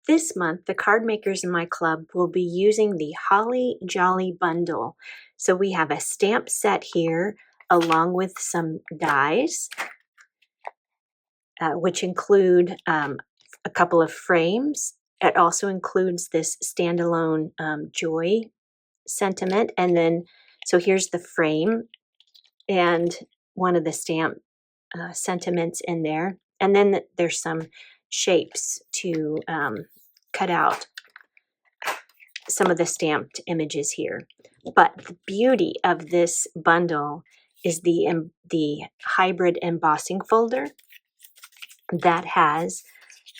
This month, the card makers in my club will be using the Holly Jolly Bundle. So we have a stamp set here along with some dies, which include a couple of frames. It also includes this standalone joy sentiment. And then, so here's the frame and one of the stamp sentiments in there. And then there's some shapes to cut out some of the stamped images here. But the beauty of this bundle is the hybrid embossing folder that has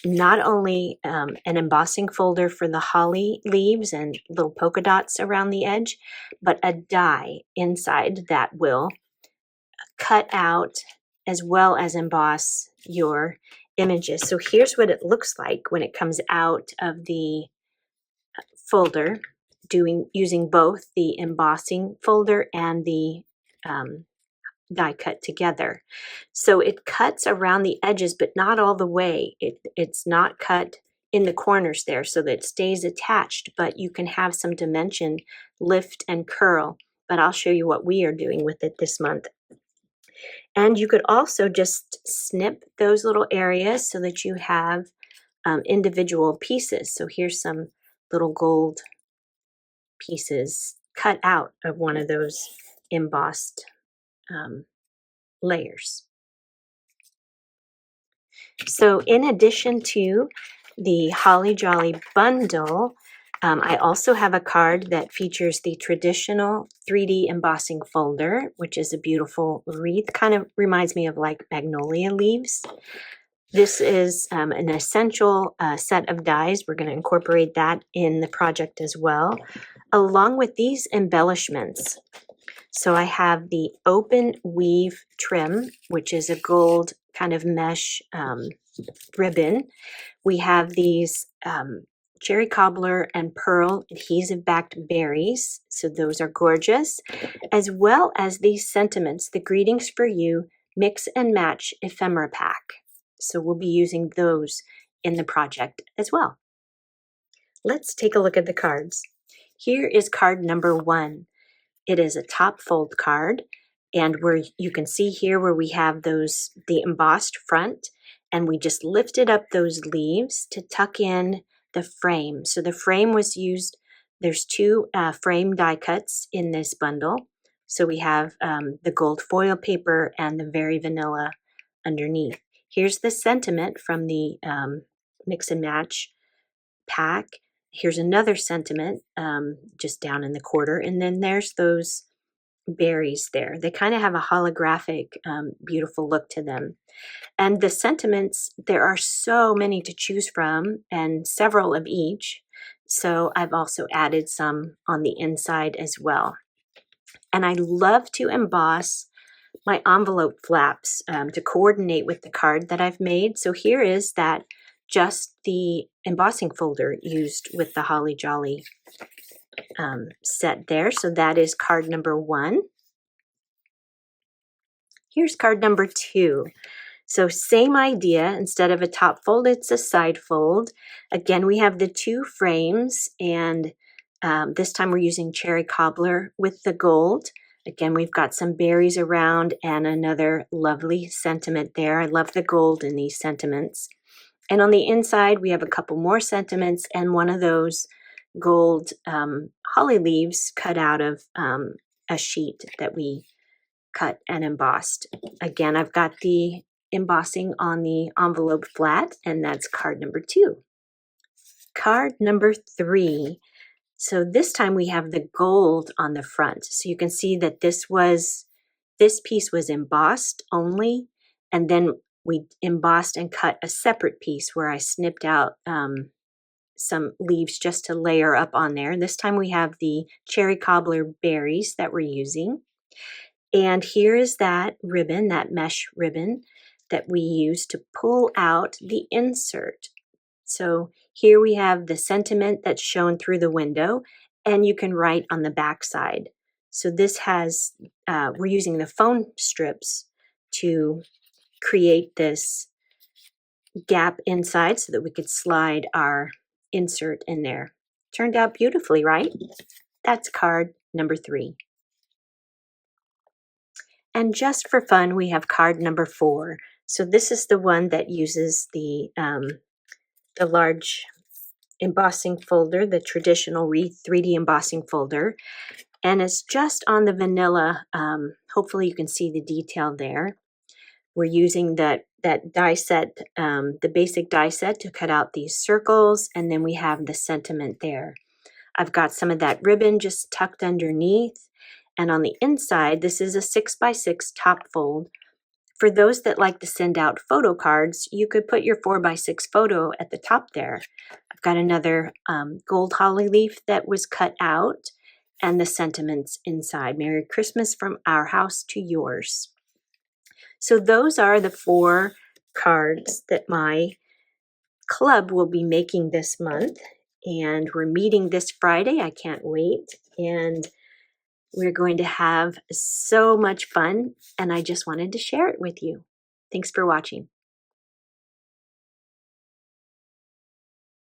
not only an embossing folder for the holly leaves and little polka dots around the edge, but a die inside that will cut out as well as emboss your images. So here's what it looks like when it comes out of the folder, using both the embossing folder and the die cut together. So it cuts around the edges, but not all the way. It's not cut in the corners there so that it stays attached, but you can have some dimension, lift and curl. But I'll show you what we are doing with it this month. And you could also just snip those little areas so that you have individual pieces. So here's some little gold pieces cut out of one of those embossed layers. So in addition to the Holly Jolly Bundle, I also have a card that features the traditional 3D embossing folder, which is a beautiful wreath. Kind of reminds me of like magnolia leaves. This is an essential set of dies. We're going to incorporate that in the project as well, along with these embellishments. So I have the open weave trim, which is a gold kind of mesh ribbon. We have these cherry cobbler and pearl adhesive backed berries. So those are gorgeous, as well as these sentiments, the Greetings for You Mix and Match ephemera pack. So we'll be using those in the project as well. Let's take a look at the cards. Here is card number 1. It is a top fold card, and where you can see here where we have the embossed front, and we just lifted up those leaves to tuck in the frame. So the frame was used, there's 2 frame die cuts in this bundle. So we have the gold foil paper and the very vanilla underneath. Here's the sentiment from the mix and match pack. Here's another sentiment just down in the quarter. And then there's those berries there. They kind of have a holographic, beautiful look to them. And the sentiments, there are so many to choose from and several of each. So I've also added some on the inside as well. And I love to emboss my envelope flaps to coordinate with the card that I've made. So here is that just the embossing folder used with the Holly Jolly set there. So that is card number 1. Here's card number 2. So same idea, instead of a top fold, it's a side fold. Again, we have the 2 frames, and this time we're using cherry cobbler with the gold. Again, we've got some berries around and another lovely sentiment there. I love the gold in these sentiments. And on the inside, we have a couple more sentiments and one of those gold holly leaves cut out of a sheet that we cut and embossed. Again, I've got the embossing on the envelope flat, and that's card number 2. Card number 3. So this time we have the gold on the front. So you can see that this piece was embossed only, and then we embossed and cut a separate piece where I snipped out some leaves just to layer up on there. This time we have the cherry cobbler berries that we're using. And here is that ribbon, that mesh ribbon that we use to pull out the insert. So here we have the sentiment that's shown through the window, and you can write on the back side. So this has, we're using the foam strips to create this gap inside so that we could slide our insert in there. Turned out beautifully, right? That's card number 3. And just for fun, we have card number 4. So this is the one that uses the large embossing folder, the traditional 3D embossing folder, and it's just on the vanilla. Hopefully you can see the detail there. We're using that die set, the basic die set, to cut out these circles, and then we have the sentiment there. I've got some of that ribbon just tucked underneath, and on the inside, this is a 6x6 top fold. For those that like to send out photo cards, you could put your 4x6 photo at the top there. I've got another gold holly leaf that was cut out, and the sentiments inside. Merry Christmas from our house to yours. So those are the 4 cards that my club will be making this month. And we're meeting this Friday. I can't wait. And we're going to have so much fun. And I just wanted to share it with you. Thanks for watching.